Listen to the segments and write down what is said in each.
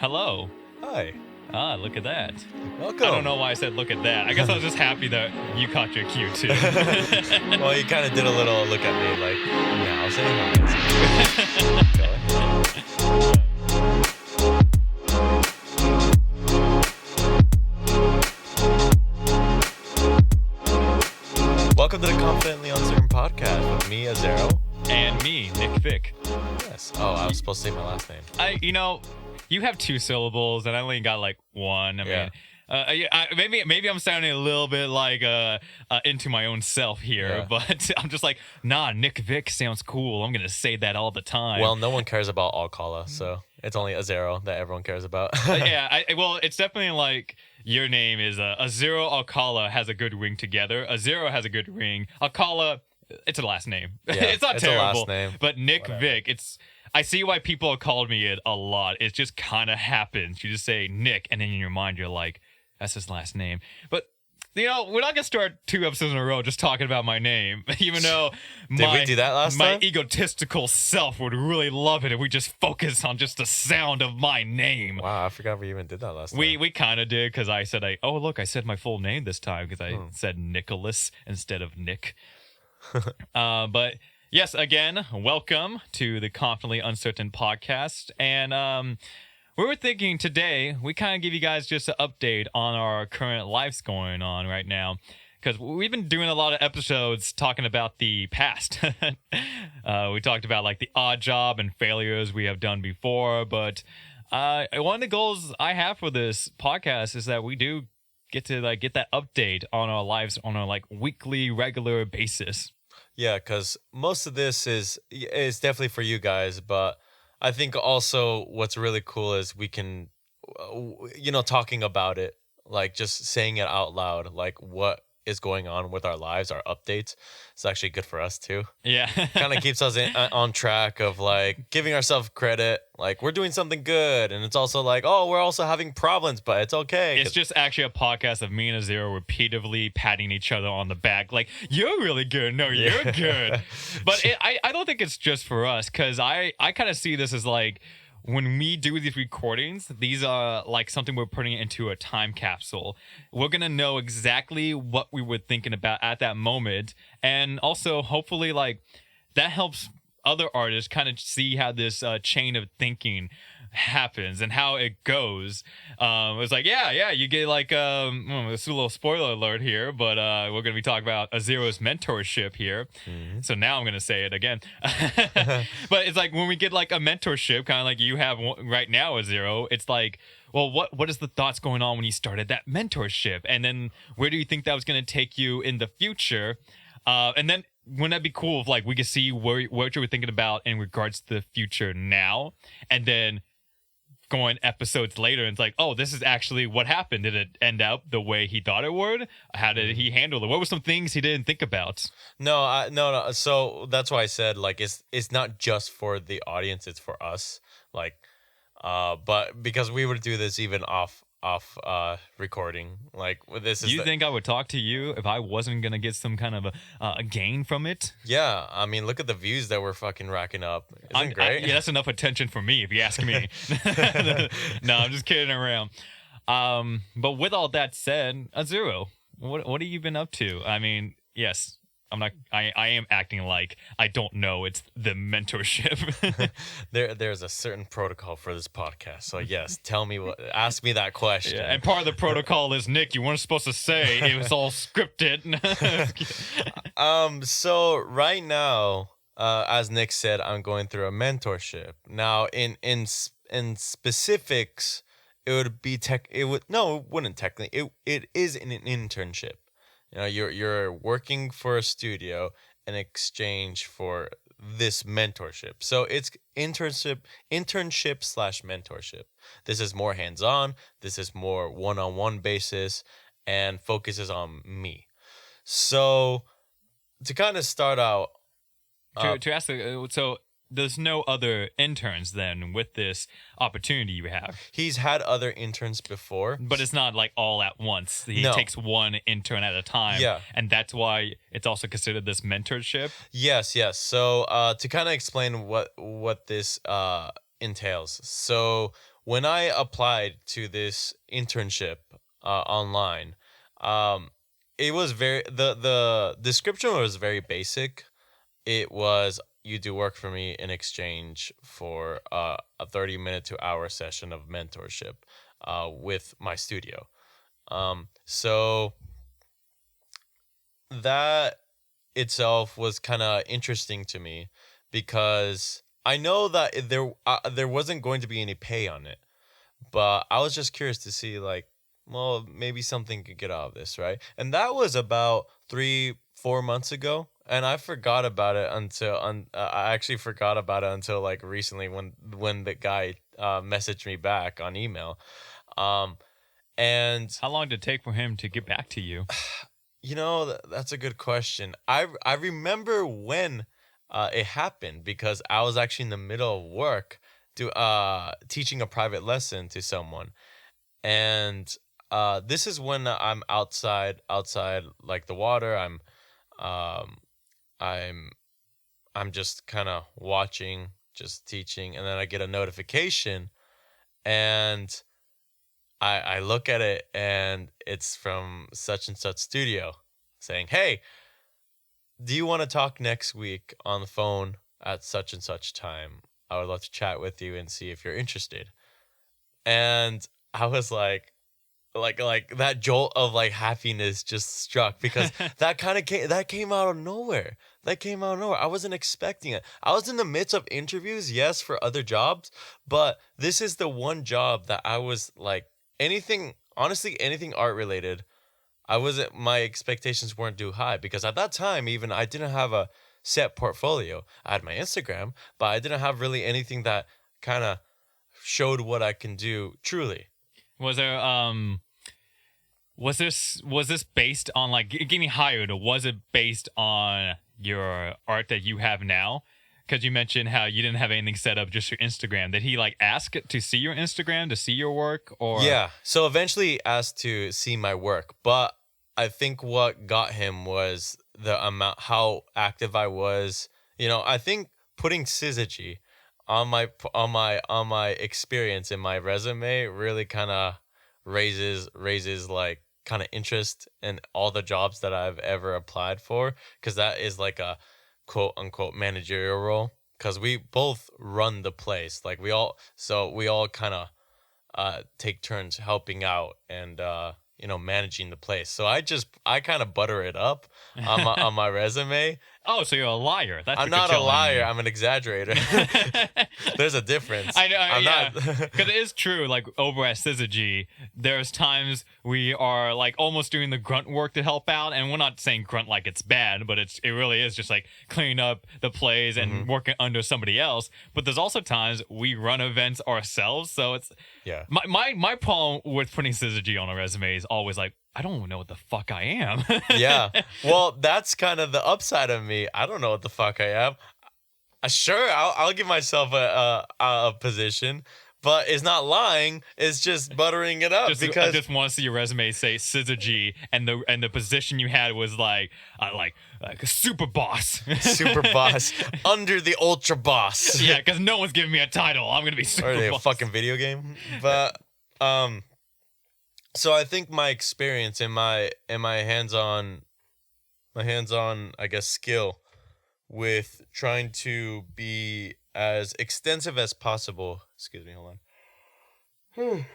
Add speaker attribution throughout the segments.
Speaker 1: Hello.
Speaker 2: Hi.
Speaker 1: Ah, look at that.
Speaker 2: Welcome.
Speaker 1: I don't know why I said look at that. I guess I was just happy that you caught your cue too.
Speaker 2: Well, you kind of did a little look at me like, now say hi. Go ahead. Welcome to the Confidently Uncertain podcast with me, Azero.
Speaker 1: And me, Nick Vick.
Speaker 2: Yes. Oh, I was supposed to say my last name.
Speaker 1: You have 2 syllables, and I only got like 1. Maybe I'm sounding a little bit like into my own self here, but I'm just like, nah, Nick Vick sounds cool. I'm gonna say that all the time.
Speaker 2: Well, no one cares about Alcala, so it's only Azero that everyone cares about.
Speaker 1: It's definitely like your name is Azero. Alcala has a good ring together. Azero has a good ring. Alcala, it's a last name.
Speaker 2: Yeah,
Speaker 1: it's not
Speaker 2: it's
Speaker 1: terrible.
Speaker 2: a last name.
Speaker 1: But Nick
Speaker 2: Whatever.
Speaker 1: Vick, I see why people have called me it a lot. It just kind of happens. You just say Nick, and then in your mind you're like, that's his last name. But we're not gonna start 2 episodes in a row just talking about my name, even though
Speaker 2: Did we do that last
Speaker 1: my
Speaker 2: time?
Speaker 1: egotistical self would really love it if we just focus on just the sound of my name.
Speaker 2: Wow, I forgot we even did that last time.
Speaker 1: We kind of did because I said I said my full name this time because I said Nicholas instead of Nick. But yes, again, welcome to the Confidently Uncertain podcast. And we were thinking today we kind of give you guys just an update on our current lives going on right now. Because we've been doing a lot of episodes talking about the past. We talked about like the odd job and failures we have done before. But one of the goals I have for this podcast is that we do get to get that update on our lives on a weekly, regular basis.
Speaker 2: Yeah, because most of this is definitely for you guys, but I think also what's really cool is we can, talking about it, like just saying it out loud, like what is going on with our lives, our updates. It's actually good for us too.
Speaker 1: Yeah.
Speaker 2: Kind of keeps us on track of like giving ourselves credit, like we're doing something good, and it's also like, oh, we're also having problems, but it's okay.
Speaker 1: It's just actually a podcast of me and Azero repeatedly patting each other on the back, like, you're really good. No, you're good. But I don't think it's just for us, because I kind of see this as like, when we do these recordings, these are like something we're putting into a time capsule. We're going to know exactly what we were thinking about at that moment. And also, hopefully, that helps other artists kind of see how this chain of thinking happens and how it goes. It's like, you get it's a little spoiler alert here, but we're going to be talking about Azero's mentorship here. Mm-hmm. So now I'm going to say it again. But it's like when we get like a mentorship, kind of like you have right now, Azero, it's like, well, what is the thoughts going on when you started that mentorship? And then where do you think that was going to take you in the future? And then wouldn't that be cool if we could see what you were thinking about in regards to the future now, and then going episodes later and it's like, oh, this is actually what happened. Did it end up the way he thought it would? How did he handle it? What were some things he didn't think about?
Speaker 2: No. So that's why I said it's not just for the audience, it's for us. But because we would do this even off recording, this is.
Speaker 1: You think I would talk to you if I wasn't gonna get some kind of a gain from it?
Speaker 2: Yeah, I mean, look at the views that we're fucking racking up. Isn't it great?
Speaker 1: Yeah, that's enough attention for me, if you ask me. No, I'm just kidding around. But with all that said, Azero, what have you been up to? I mean, yes. I am acting like I don't know. It's the mentorship.
Speaker 2: There's a certain protocol for this podcast. So yes, ask me that question.
Speaker 1: Yeah, and part of the protocol is, Nick, you weren't supposed to say it was all scripted.
Speaker 2: So right now, as Nick said, I'm going through a mentorship. Now in specifics, it wouldn't technically. It is an internship. You're working for a studio in exchange for this mentorship. So it's internship / mentorship. This is more hands-on. This is more one-on-one basis and focuses on me. So to kind of start out,
Speaker 1: to ask, so there's no other interns then with this opportunity you have.
Speaker 2: He's had other interns before.
Speaker 1: But it's not like all at once. He takes one intern at a time.
Speaker 2: Yeah.
Speaker 1: And that's why it's also considered this mentorship.
Speaker 2: Yes. So to kind of explain what this entails. So when I applied to this internship online, it was the description was very basic. It was, you do work for me in exchange for a 30-minute to hour session of mentorship with my studio. So that itself was kind of interesting to me because I know that there wasn't going to be any pay on it, but I was just curious to see, like, well, maybe something could get out of this, right? And that was about 3-4 months ago, and I forgot about it until I actually forgot about it until like recently when the guy messaged me back on email. And
Speaker 1: How long did it take for him to get back to you?
Speaker 2: that's a good question. I remember when it happened because I was actually in the middle of work teaching a private lesson to someone, and this is when I'm outside like the water. Um I'm just kind of watching, just teaching, and then I get a notification, and I look at it, and it's from such and such studio saying, "Hey, do you want to talk next week on the phone at such and such time? I would love to chat with you and see if you're interested." And I was like that jolt of like happiness just struck because that came out of nowhere. That came out of nowhere. I wasn't expecting it. I was in the midst of interviews, yes, for other jobs, but this is the one job that I was like, honestly, anything art related, my expectations weren't too high because at that time, even I didn't have a set portfolio. I had my Instagram, but I didn't have really anything that kind of showed what I can do truly.
Speaker 1: Was there was this based on like getting hired, or was it based on your art that you have now? Because you mentioned how you didn't have anything set up, just your Instagram. Did he like ask to see your Instagram, to see your work, or?
Speaker 2: Yeah. So eventually he asked to see my work, but I think what got him was the amount, how active I was. I think putting syzygy on my experience in my resume really kind of raises like kind of interest in all the jobs that I've ever applied for, because that is like a quote unquote managerial role, because we both run the place, like we all kind of take turns helping out and managing the place. So I kind of butter it up on my resume.
Speaker 1: Oh, so you're a liar. That's
Speaker 2: I'm
Speaker 1: what
Speaker 2: not
Speaker 1: you're
Speaker 2: a
Speaker 1: telling
Speaker 2: liar.
Speaker 1: me.
Speaker 2: I'm an exaggerator. There's a difference.
Speaker 1: I know,
Speaker 2: I'm
Speaker 1: yeah.
Speaker 2: not.
Speaker 1: Because it is true, like over at Syzygy, there's times we are like almost doing the grunt work to help out, and we're not saying grunt like it's bad, but it really is just like cleaning up the plays and working under somebody else. But there's also times we run events ourselves, so it's
Speaker 2: Yeah.
Speaker 1: My problem with putting Syzygy on a resume is always like, I don't even know what the fuck I am.
Speaker 2: Yeah. Well, that's kind of the upside of me. I don't know what the fuck I am. Sure, I'll give myself a position, but it's not lying. It's just buttering it up because
Speaker 1: I just want to see your resume say Syzygy, and the position you had was like a super boss.
Speaker 2: super boss under the ultra boss.
Speaker 1: Yeah, because no one's giving me a title. I'm gonna be super
Speaker 2: Or are they
Speaker 1: boss.
Speaker 2: a fucking video game? But so I think my experience in my hands-on I guess skill with trying to be as extensive as possible. Excuse me, hold on.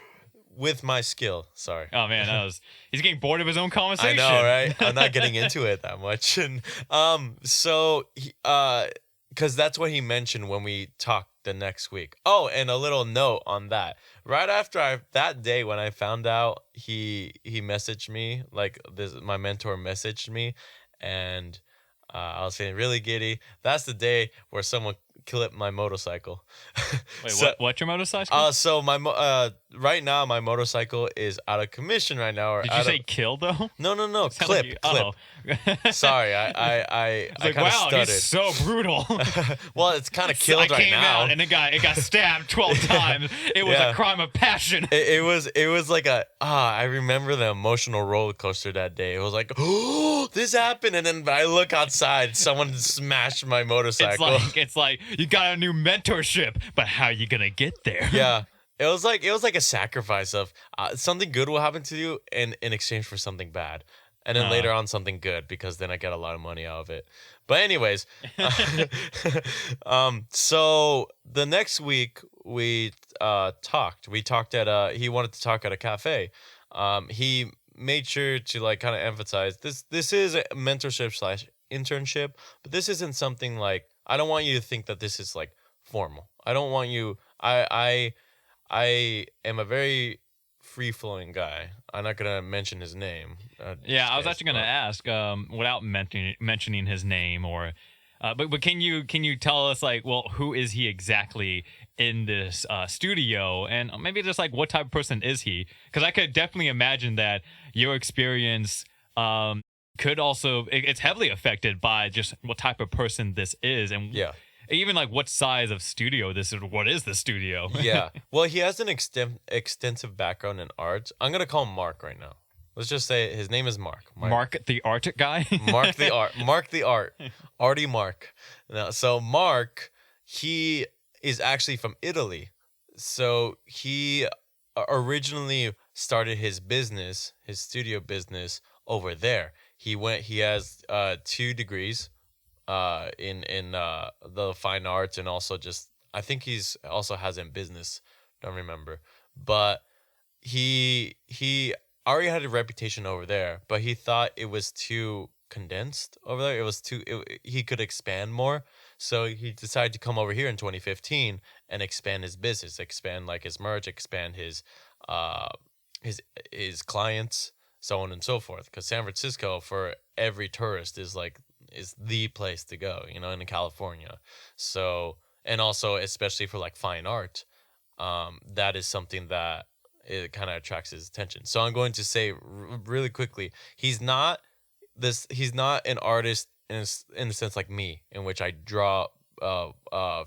Speaker 2: With my skill, sorry.
Speaker 1: Oh man, he's getting bored of his own conversation.
Speaker 2: I know, right? I'm not getting into it that much. And because that's what he mentioned when we talked the next week. Oh, and a little note on that. Right after that day when I found out, he messaged me, like my mentor messaged me, and I was feeling really giddy. That's the day where someone clipped my motorcycle.
Speaker 1: Wait, what's your motorcycle?
Speaker 2: So my right now my motorcycle is out of commission right now.
Speaker 1: Did you say kill though?
Speaker 2: No, clip.
Speaker 1: Oh.
Speaker 2: Sorry, I
Speaker 1: like,
Speaker 2: kind of
Speaker 1: wow,
Speaker 2: stuttered.
Speaker 1: he's so brutal.
Speaker 2: Well, it's kind of killed right now.
Speaker 1: Out and it got stabbed 12 times. It was a crime of passion.
Speaker 2: It was like I remember the emotional roller coaster that day. It was like, oh, this happened, and then I look outside, someone smashed my motorcycle.
Speaker 1: It's like you got a new mentorship, but how are you gonna get there?
Speaker 2: Yeah. it was like a sacrifice of something good will happen to you in exchange for something bad, and then
Speaker 1: Uh,
Speaker 2: later on something good because then I get a lot of money out of it. But anyways, so the next week we talked. We talked at he wanted to talk at a cafe. He made sure to like kind of emphasize this is a mentorship slash internship, but this isn't something like I don't want you to think that this is like formal. I don't want you. I am a very free flowing guy. I'm not gonna mention his name.
Speaker 1: yeah,
Speaker 2: Just
Speaker 1: I was
Speaker 2: guys,
Speaker 1: actually going to
Speaker 2: but
Speaker 1: ask, without mentioning his name, or, but can you tell us like, well, who is he exactly in this studio, and maybe just like what type of person is he? Because I could definitely imagine that your experience could also it's heavily affected by just what type of person this is, and
Speaker 2: yeah,
Speaker 1: even like what size of studio this is. What is the studio?
Speaker 2: yeah. Well, he has an extensive background in art. I'm gonna call him Mark right now. Let's just say his name is Mark.
Speaker 1: Mark the art guy.
Speaker 2: Mark the art. Mark the art. Artie Mark. Now, so Mark, he is actually from Italy. So he originally started his business, his studio business over there. He has 2 degrees in the fine arts, and also just I think he's also has in business. Don't remember. But he already had a reputation over there, but he thought it was too condensed over there. It was too he could expand more. So he decided to come over here in 2015 and expand his business, expand like his merch, expand uh his his clients, so on and so forth. Because San Francisco for every tourist is the place to go, in California. So and also especially for like fine art, that is something that it kind of attracts his attention. So I'm going to say really quickly, he's not an artist in the sense like me, in which I draw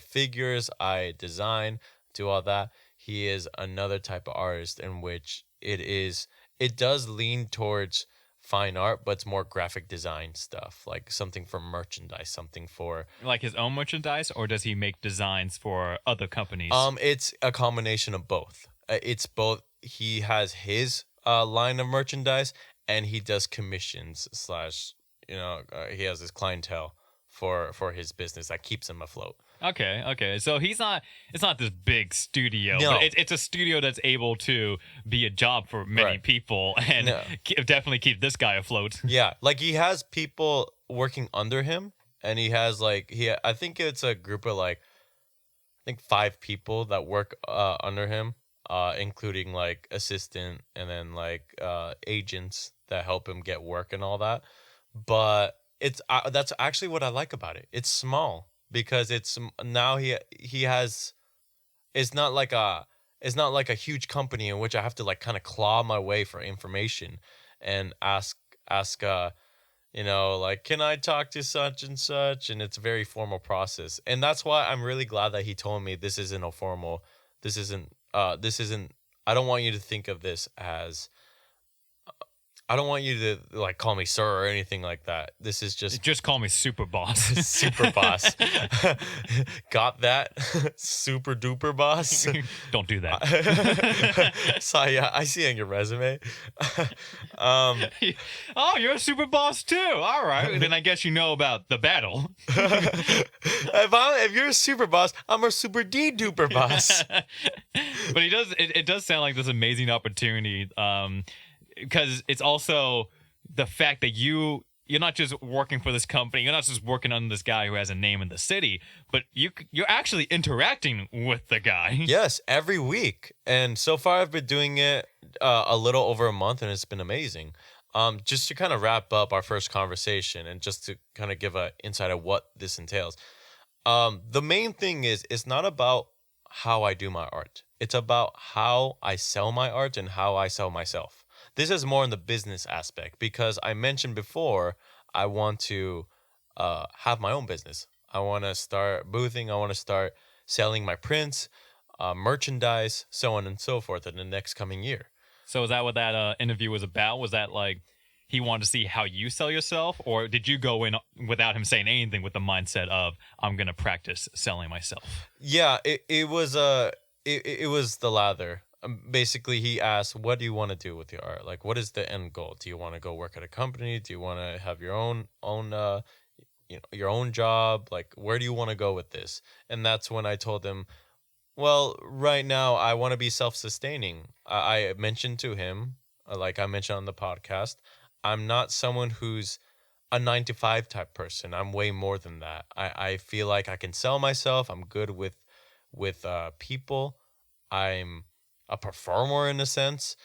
Speaker 2: figures, I design, do all that. He is another type of artist in which it does lean towards fine art, but it's more graphic design stuff, like something for merchandise, something for
Speaker 1: Like his own merchandise, or does he make designs for other companies?
Speaker 2: it's a combination of both. It's both. He has his line of merchandise, and he does commissions slash he has his clientele for his business that keeps him afloat.
Speaker 1: Okay. So it's not this big studio,
Speaker 2: No.
Speaker 1: but it's a studio that's able to be a job for many
Speaker 2: Right.
Speaker 1: people, and
Speaker 2: No.
Speaker 1: definitely keep this guy afloat.
Speaker 2: Yeah, like he has people working under him, and he has like I think it's a group of like I think 5 people that work under him, including like assistant and then like agents that help him get work and all that. But that's actually what I like about it. It's small because now he has it's not like a huge company in which I have to like kind of claw my way for information and ask like, can I talk to such and such? And it's a very formal process. And that's why I'm really glad that he told me this isn't a formal, this isn't, I don't want you to think of this as, I don't want you to like call me sir or anything like that. This is just
Speaker 1: Just call me Super Boss.
Speaker 2: super boss. Got that? Super duper boss.
Speaker 1: Don't do that.
Speaker 2: So yeah, I see on your resume. um,
Speaker 1: Oh, you're a super boss too. All right, then I guess you know about the battle.
Speaker 2: if you're a super boss, I'm a super D duper boss.
Speaker 1: But it does sound like this amazing opportunity, because it's also the fact that you're not just working for this company, you're not just working under this guy who has a name in the city, but you're actually interacting with the guy.
Speaker 2: Yes, every week, and so far I've been doing it a little over a month, and it's been amazing. Just to kind of wrap up our first conversation, and just to kind of give an insight of what this entails. The main thing is it's not about how I do my art. It's about how I sell my art and how I sell myself. This is more in the business aspect because I mentioned before I want to have my own business. I want to start boothing. I want to start selling my prints, merchandise, so on and so forth in the next coming year.
Speaker 1: So is that what that interview was about? Was that like he wanted to see how you sell yourself, or did you go in without him saying anything with the mindset of I'm gonna practice selling myself?
Speaker 2: Yeah, it was it was the latter. Basically, he asked, "What do you want to do with your art? Like, what is the end goal? Do you want to go work at a company? Do you want to have your own your own job? Like, where do you want to go with this?" And that's when I told him, "Well, right now I want to be self-sustaining." I mentioned to him, like I mentioned on the podcast, I'm not someone who's a 9 to 5 type person. I'm way more than that. I feel like I can sell myself. I'm good with people. I'm a performer in a sense,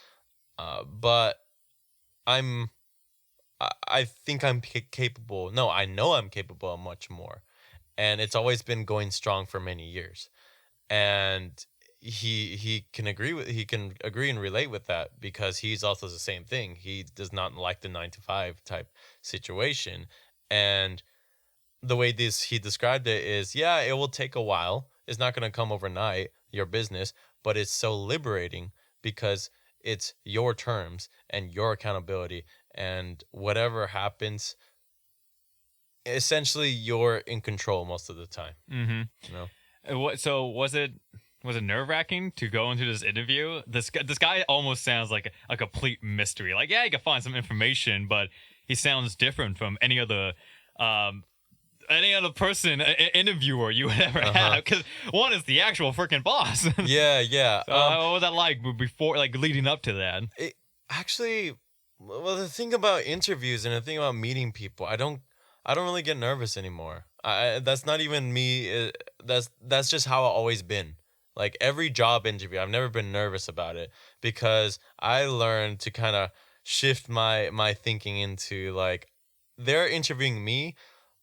Speaker 2: but I'm I think I'm capable. No, I know I'm capable of much more, and it's always been going strong for many years. And he can agree and relate with that because he's also the same thing. He does not like the 9 to 5 type situation, and the way this he described it is, yeah, it will take a while. It's not going to come overnight, your business, but it's so liberating because it's your terms and your accountability, and whatever happens, essentially you're in control most of the time.
Speaker 1: Mm-hmm.
Speaker 2: You know?
Speaker 1: So was it nerve wracking to go into this interview? This guy almost sounds like a complete mystery. Like, yeah, you can find some information, but he sounds different from um, any other person, interviewer you would ever have. Because one is the actual freaking boss.
Speaker 2: Yeah, yeah.
Speaker 1: So what was that like before, like leading up to that?
Speaker 2: It actually, well, the thing about interviews and the thing about meeting people, I don't really get nervous anymore. That's not even me. That's just how I've always been. Like every job interview, I've never been nervous about it because I learned to kind of shift my thinking into like they're interviewing me,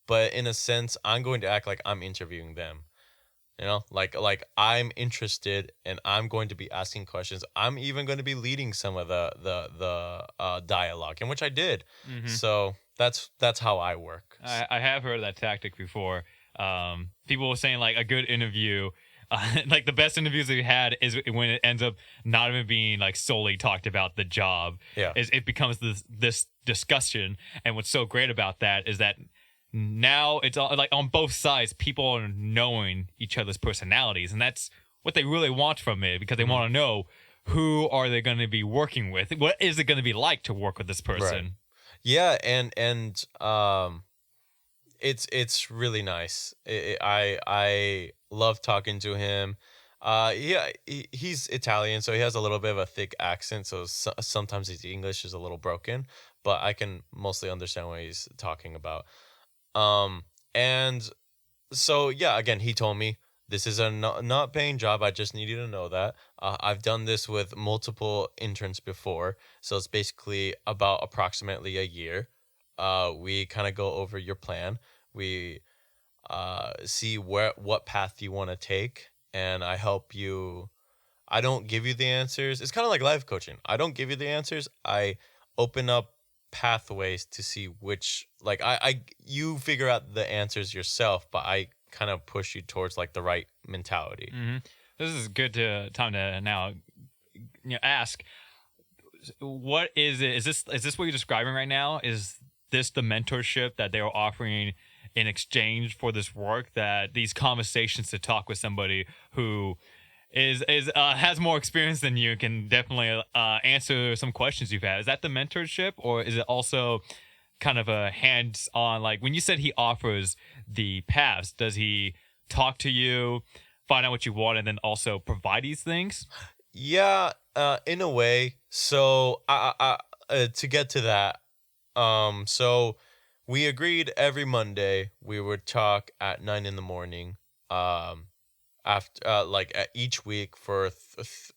Speaker 2: but in a sense, I'm going to act like I'm interviewing them. Like I'm interested and I'm going to be asking questions. I'm even going to be leading some of the dialogue, in which I did.
Speaker 1: Mm-hmm.
Speaker 2: So that's how I work.
Speaker 1: I have heard that tactic before. People were saying like a good interview, like the best interviews that we had is when it ends up not even being like solely talked about the job.
Speaker 2: Yeah.
Speaker 1: Is it becomes this discussion, and what's so great about that is that now it's all, like on both sides, people are knowing each other's personalities, and that's what they really want from it because they want to know who are they going to be working with. What is it going to be like to work with this person?
Speaker 2: Right. Yeah, and it's really nice. I love talking to him. Yeah, he's Italian, so he has a little bit of a thick accent. So sometimes his English is a little broken, but I can mostly understand what he's talking about. And so yeah, again, he told me this is a not paying job. I just need you to know that. I've done this with multiple interns before, so it's basically about approximately a year. We kind of go over your plan. We see what path you want to take, and I help you. I don't give you the answers. It's kind of like life coaching. I don't give you the answers. I open up pathways to see which like I you figure out the answers yourself, but I kind of push you towards like the right mentality.
Speaker 1: Mm-hmm. This is good time to now ask, what is it? Is this what you're describing right now? Is this the mentorship that they're offering in exchange for this work, that these conversations to talk with somebody who is has more experience than you, can definitely answer some questions you've had? Is that the mentorship, or is it also kind of a hands-on, like when you said he offers the paths, does he talk to you, find out what you want, and then also provide these things?
Speaker 2: Yeah, in a way. So to get to that, so we agreed every Monday we would talk at 9 in the morning. After like each week for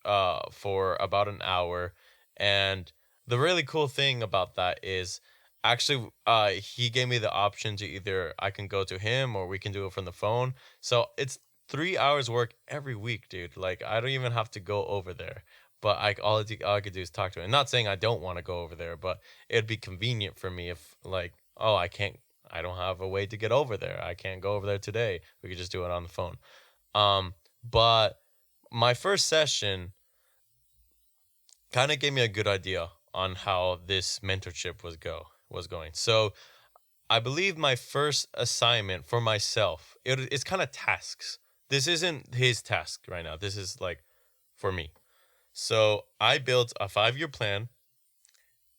Speaker 2: about an hour, and the really cool thing about that is actually he gave me the option to either I can go to him or we can do it from the phone. So it's 3 hours work every week, dude. Like I don't even have to go over there. But all I could do is talk to him. I'm not saying I don't want to go over there, but it'd be convenient for me if like, oh, I don't have a way to get over there. I can't go over there today. We could just do it on the phone. But my first session kind of gave me a good idea on how this mentorship was going. So I believe my first assignment for myself, it's kind of tasks. This isn't his task right now. This is like for me. So I built a 5-year plan,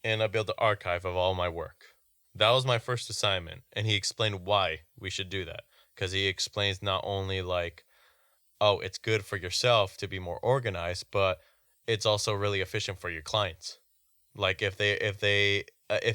Speaker 2: and I built an archive of all my work. That was my first assignment, and he explained why we should do that. Because he explains not only like, oh, it's good for yourself to be more organized, but it's also really efficient for your clients. Like if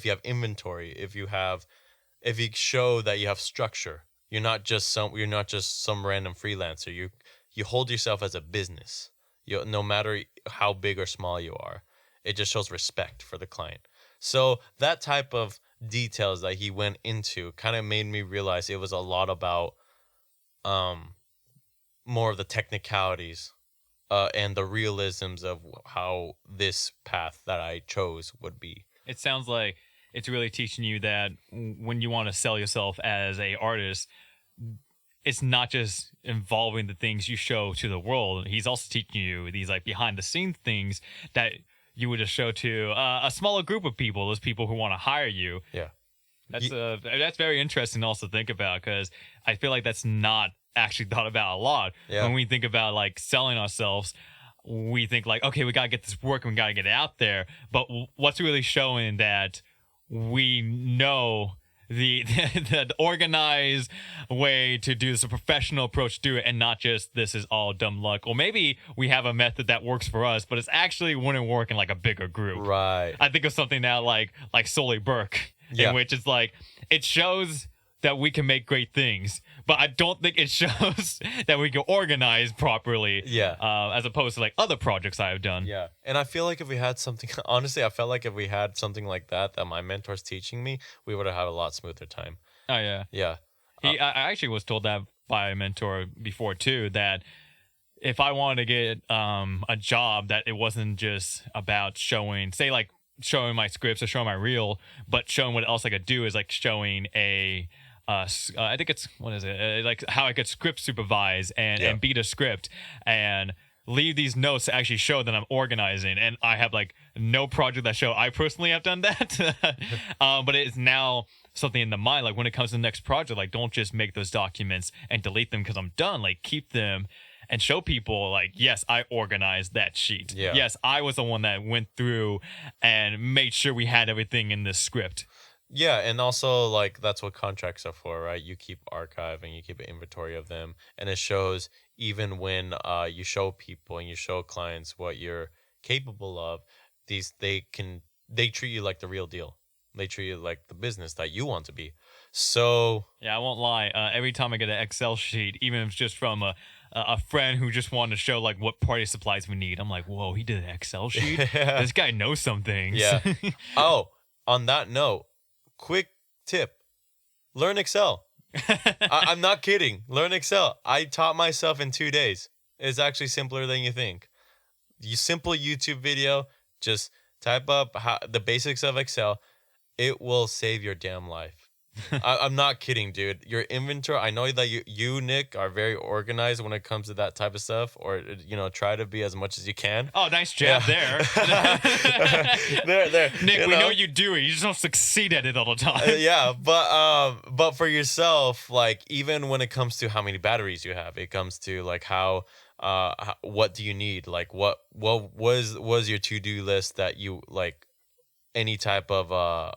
Speaker 2: you have inventory, if you show that you have structure, you're not just some random freelancer. You hold yourself as a business. No matter how big or small you are, it just shows respect for the client. So that type of details that he went into kind of made me realize it was a lot about more of the technicalities and the realisms of how this path that I chose would be.
Speaker 1: It sounds like it's really teaching you that when you want to sell yourself as a artist, it's not just involving the things you show to the world. He's also teaching you these like behind the scenes things that you would just show to a smaller group of people, those people who want to hire you.
Speaker 2: Yeah.
Speaker 1: That's very interesting to also think about, because I feel like that's not actually thought about a lot.
Speaker 2: Yeah.
Speaker 1: When we think about like selling ourselves, we think like, okay, we got to get this work and we got to get it out there. But what's really showing that we know the organized way to do this, a professional approach to do it, and not just this is all dumb luck. Or maybe we have a method that works for us, but it's actually wouldn't work in like a bigger group.
Speaker 2: Right.
Speaker 1: I think of something now like Solly Burke,
Speaker 2: Yeah.
Speaker 1: in which it's like it shows that we can make great things, but I don't think it shows that we can organize properly.
Speaker 2: Yeah.
Speaker 1: As opposed to like other projects I have done.
Speaker 2: Yeah. And I feel like if we had something, honestly, I felt like if we had something like that my mentor's teaching me, we would have had a lot smoother time.
Speaker 1: Oh yeah.
Speaker 2: Yeah.
Speaker 1: I actually was told that by a mentor before too, that if I wanted to get a job, that it wasn't just about showing my scripts or showing my reel, but showing what else I could do is like showing I think it's, what is it? Like how I could script supervise and beat a script and leave these notes to actually show that I'm organizing. And I have like no project that show I personally have done that. But it's now something in the mind, like when it comes to the next project, like don't just make those documents and delete them because I'm done. Like keep them and show people like, yes, I organized that sheet.
Speaker 2: Yeah.
Speaker 1: Yes, I was the one that went through and made sure we had everything in this script.
Speaker 2: Yeah, and also like that's what contracts are for, right? You keep archive and you keep an inventory of them, and it shows even when you show people and you show clients what you're capable of. They treat you like the real deal. They treat you like the business that you want to be. So
Speaker 1: yeah, I won't lie. Every time I get an Excel sheet, even if it's just from a friend who just wanted to show like what party supplies we need, I'm like, whoa, he did an Excel sheet. This guy knows some things.
Speaker 2: Yeah. Oh, on that note, quick tip: learn Excel. I'm not kidding. Learn Excel. I taught myself in 2 days. It's actually simpler than you think. Simple YouTube video. Just type up the basics of Excel. It will save your damn life. I'm not kidding, dude. Your inventory. I know that you, Nick, are very organized when it comes to that type of stuff, or try to be as much as you can.
Speaker 1: Oh, nice job there.
Speaker 2: there.
Speaker 1: Nick, we know you do it. You just don't succeed at it all the time.
Speaker 2: Yeah, but for yourself, like even when it comes to how many batteries you have, it comes to like what do you need? Like what was your to-do list that you like, any type of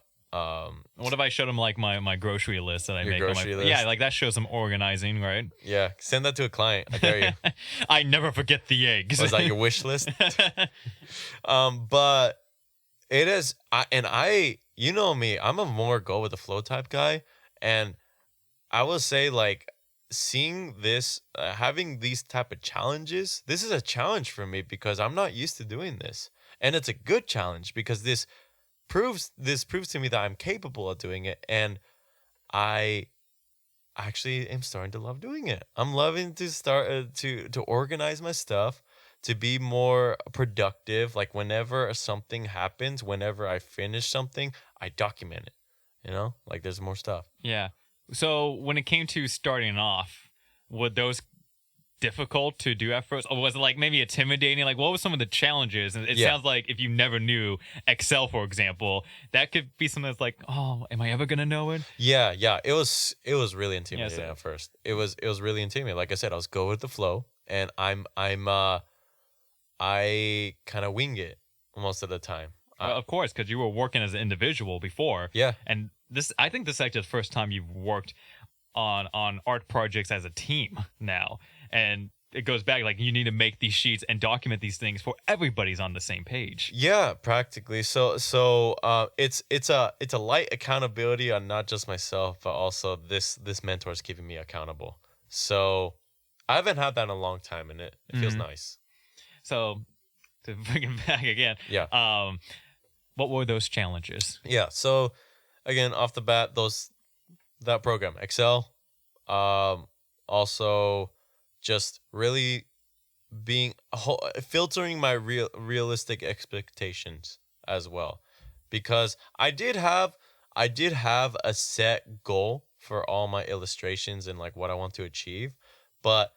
Speaker 1: what if I showed him like my grocery list that I make?
Speaker 2: Grocery list?
Speaker 1: Yeah, like that shows some organizing, right?
Speaker 2: Yeah, send that to a client. I dare you.
Speaker 1: I never forget the eggs.
Speaker 2: Was that your wish list? But it is, you know me, I'm a more go with the flow type guy, and I will say like seeing this, having these type of challenges, this is a challenge for me because I'm not used to doing this, and it's a good challenge because this proves to me that I'm capable of doing it, and I actually am starting to love doing it. I'm loving to start to organize my stuff, to be more productive. Like whenever something happens, whenever I finish something, I document it. Like there's more stuff.
Speaker 1: Yeah. So when it came to starting off, were those difficult to do at first, or was it like maybe intimidating? Like what were some of the challenges? And it sounds like if you never knew Excel, for example, that could be something that's like, oh, am I ever gonna know it?
Speaker 2: Yeah, it was really intimidating at first. It was really intimidating. Like I said, I was go with the flow, and I'm I kind of wing it most of the time.
Speaker 1: Well, of course, because you were working as an individual before.
Speaker 2: Yeah.
Speaker 1: And I think this is actually the first time you've worked on art projects as a team now. And it goes back like you need to make these sheets and document these things for everybody's on the same page.
Speaker 2: Yeah, practically. It's a light accountability on not just myself, but also this mentor is keeping me accountable. So I haven't had that in a long time, and it feels nice.
Speaker 1: So to bring it back again,
Speaker 2: Yeah.
Speaker 1: What were those challenges?
Speaker 2: Yeah. So again, off the bat, that program, Excel, also just really filtering my realistic expectations as well, because I did have a set goal for all my illustrations and like what I want to achieve, but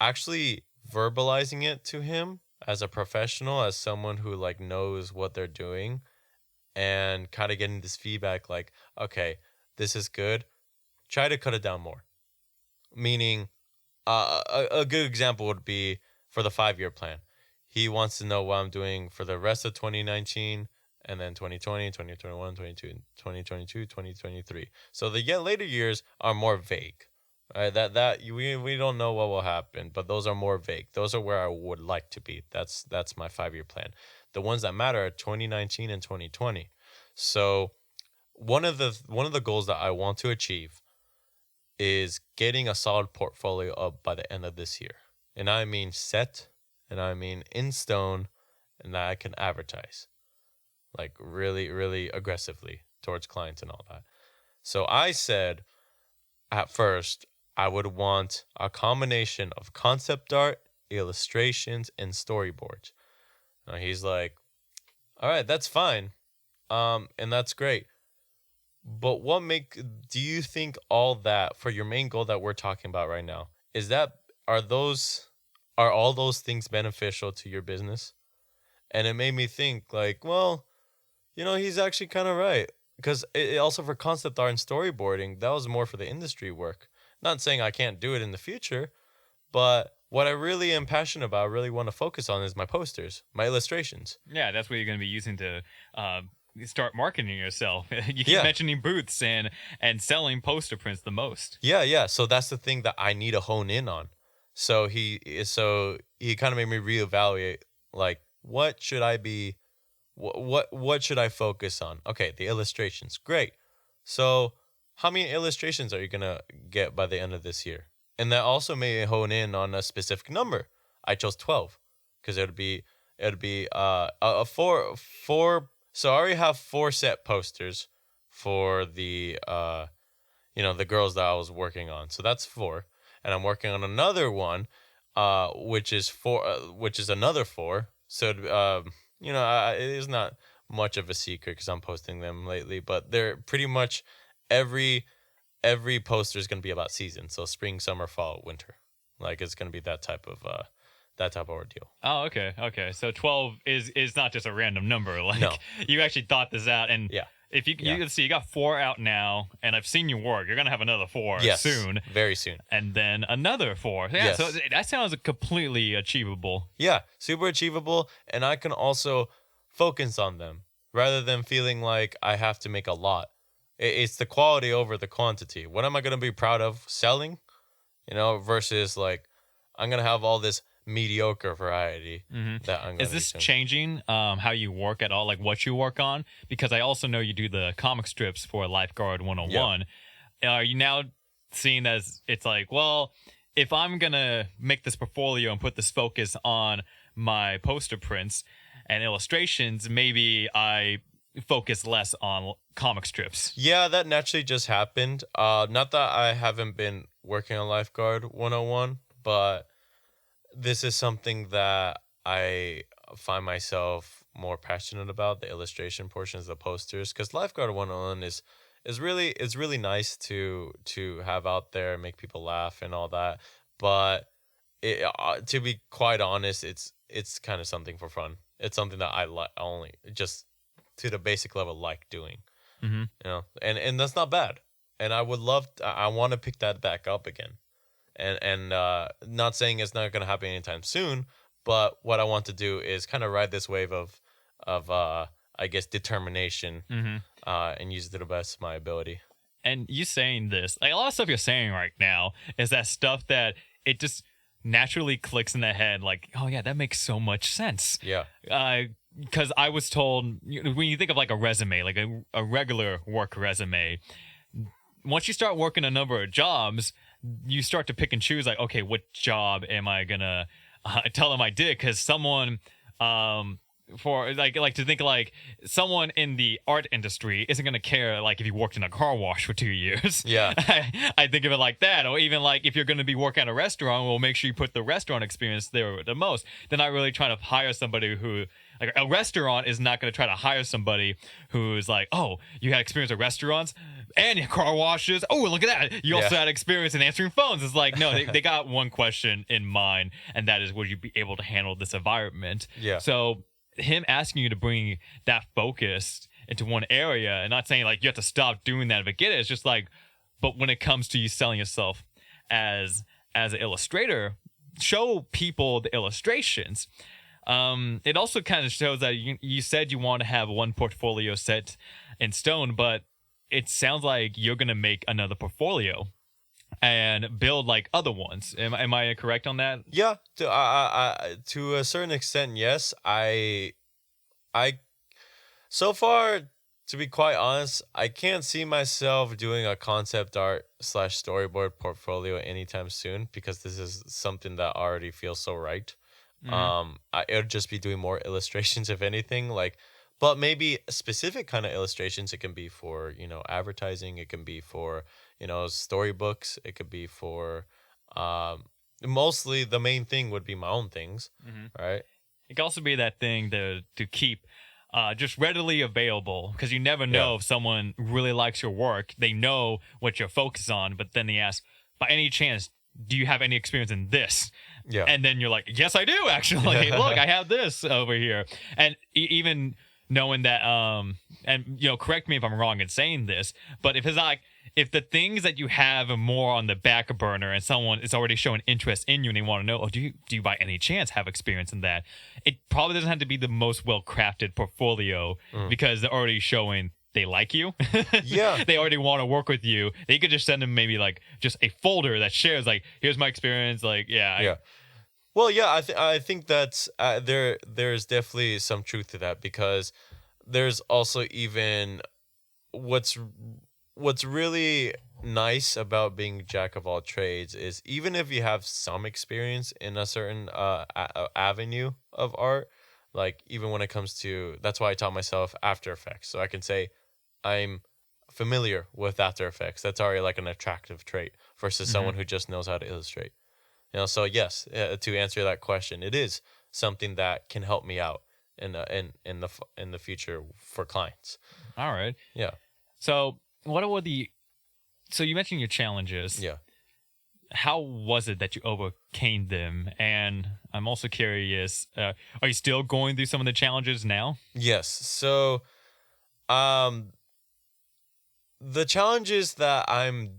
Speaker 2: actually verbalizing it to him as a professional, as someone who like knows what they're doing, and kind of getting this feedback like, okay, this is good, try to cut it down more. Meaning, a good example would be for the 5-year plan. He wants to know what I'm doing for the rest of 2019, and then 2020, 2021, 2022, 2023. So the later years are more vague. Right? We don't know what will happen, but those are more vague. Those are where I would like to be. That's my 5-year plan. The ones that matter are 2019 and 2020. So one of the goals that I want to achieve is getting a solid portfolio up by the end of this year. And I mean set, and I mean in stone, and that I can advertise like really, really aggressively towards clients and all that. So I said at first, I would want a combination of concept art, illustrations, and storyboards. Now he's like, all right, that's fine. And that's great. But do you think all that for your main goal that we're talking about right now, are all those things beneficial to your business? And it made me think like, well, he's actually kind of right. Because it also for concept art and storyboarding, that was more for the industry work. Not saying I can't do it in the future, but what I really am passionate about, really want to focus on is my posters, my illustrations.
Speaker 1: Yeah, that's what you're going to be using to start marketing yourself. You keep
Speaker 2: Yeah.
Speaker 1: mentioning booths and selling poster prints the most.
Speaker 2: Yeah. So that's the thing that I need to hone in on. So he kind of made me reevaluate, like, what should I be, what should I focus on? Okay, the illustrations, great. So how many illustrations are you gonna get by the end of this year? And that also made me hone in on a specific number. I chose 12 because it would be a four. So I already have 4 set posters for the the girls that I was working on. So that's 4, and I'm working on another one, which is another 4. So it is not much of a secret because I'm posting them lately, but they're pretty much every poster is going to be about season. So spring, summer, fall, winter. Like it's going to be that type of ordeal.
Speaker 1: Oh, okay. So 12 is not just a random number. Like
Speaker 2: No.
Speaker 1: You actually thought this out, and
Speaker 2: Yeah.
Speaker 1: if you can see, you got 4 out now, and I've seen you work. You're gonna have another 4
Speaker 2: Yes,
Speaker 1: soon,
Speaker 2: very soon.
Speaker 1: and then another 4. Yeah,
Speaker 2: Yes.
Speaker 1: so that sounds completely achievable.
Speaker 2: Yeah, super achievable, and I can also focus on them rather than feeling like I have to make a lot. It's the quality over the quantity. What am I going to be proud of selling? Versus like I'm going to have all this mediocre variety that I'm going to
Speaker 1: Is this changing how you work at all, like what you work on? Because I also know you do the comic strips for Lifeguard 101. Yeah. Are you now seeing as it's like, well, if I'm going to make this portfolio and put this focus on my poster prints and illustrations, maybe I focus less on comic strips?
Speaker 2: Yeah, that naturally just happened. Not that I haven't been working on Lifeguard 101, but this is something that I find myself more passionate about, the illustration portions, the posters, because Lifeguard 101 is really nice to have out there, make people laugh and all that. But to be quite honest, it's kind of something for fun. It's something that I only just to the basic level like doing. And that's not bad. And I want to pick that back up again. And not saying it's not going to happen anytime soon, But what I want to do is kind of ride this wave of I guess determination, and use it to the best of my ability.
Speaker 1: And you saying this, like a lot of stuff you're saying right now is that stuff that it just naturally clicks in the head. Like, oh yeah, that makes so much sense.
Speaker 2: Yeah.
Speaker 1: Because I was told, when you think of like a resume, like a regular work resume, once you start working a number of jobs, you start to pick and choose. Like, okay, what job am I gonna tell them I did? Because someone, for like to think like someone in the art industry isn't gonna care like if you worked in a car wash for 2 years.
Speaker 2: Yeah.
Speaker 1: I think of it like that. Or even like if you're gonna be working at a restaurant, well, make sure you put the restaurant experience there the most. They're not really trying to hire somebody who, like, a restaurant is not gonna try to hire somebody who's like, oh, you had experience at restaurants and car washes. Oh, look at that. You also had experience in answering phones. It's like, no, they got one question in mind, and that is, would you be able to handle this environment?
Speaker 2: Yeah.
Speaker 1: So him asking you to bring that focus into one area, and not saying like you have to stop doing that if it get it. It's just like, but when it comes to you selling yourself as an illustrator, show people the illustrations. It also kind of shows that you said you want to have one portfolio set in stone, but it sounds like you're gonna make another portfolio and build like other ones. Am I correct on that?
Speaker 2: Yeah, to a certain extent, yes. I so far, to be quite honest, I can't see myself doing a concept art / storyboard portfolio anytime soon, because this is something that already feels so right. It would just be doing more illustrations, if anything, like, but maybe specific kind of illustrations. It can be for, advertising. It can be for, storybooks. It could be for, mostly the main thing would be my own things, right?
Speaker 1: It can also be that thing to keep just readily available, because you never know if someone really likes your work. They know what you're focused on, but then they ask, by any chance, do you have any experience in this?
Speaker 2: Yeah.
Speaker 1: And then you're like, yes, I do, actually. Look, I have this over here. And even knowing that, and, correct me if I'm wrong in saying this, but if it's like, if the things that you have are more on the back burner and someone is already showing interest in you and they want to know, oh, do you by any chance have experience in that? It probably doesn't have to be the most well-crafted portfolio, because they're already showing they like you.
Speaker 2: Yeah.
Speaker 1: They already want to work with you. They could just send them maybe like just a folder that shares like, here's my experience. Like,
Speaker 2: Well, yeah, I think that's there's definitely some truth to that, because there's also even what's really nice about being jack of all trades is, even if you have some experience in a certain avenue of art, like even when it comes to, that's why I taught myself After Effects, so I can say I'm familiar with After Effects. That's already like an attractive trait versus someone who just knows how to illustrate. So yes, to answer that question, it is something that can help me out in the future for clients.
Speaker 1: All right.
Speaker 2: Yeah.
Speaker 1: So what were so you mentioned your challenges.
Speaker 2: Yeah.
Speaker 1: How was it that you overcame them? And I'm also curious, are you still going through some of the challenges now?
Speaker 2: Yes. So, the challenges that I'm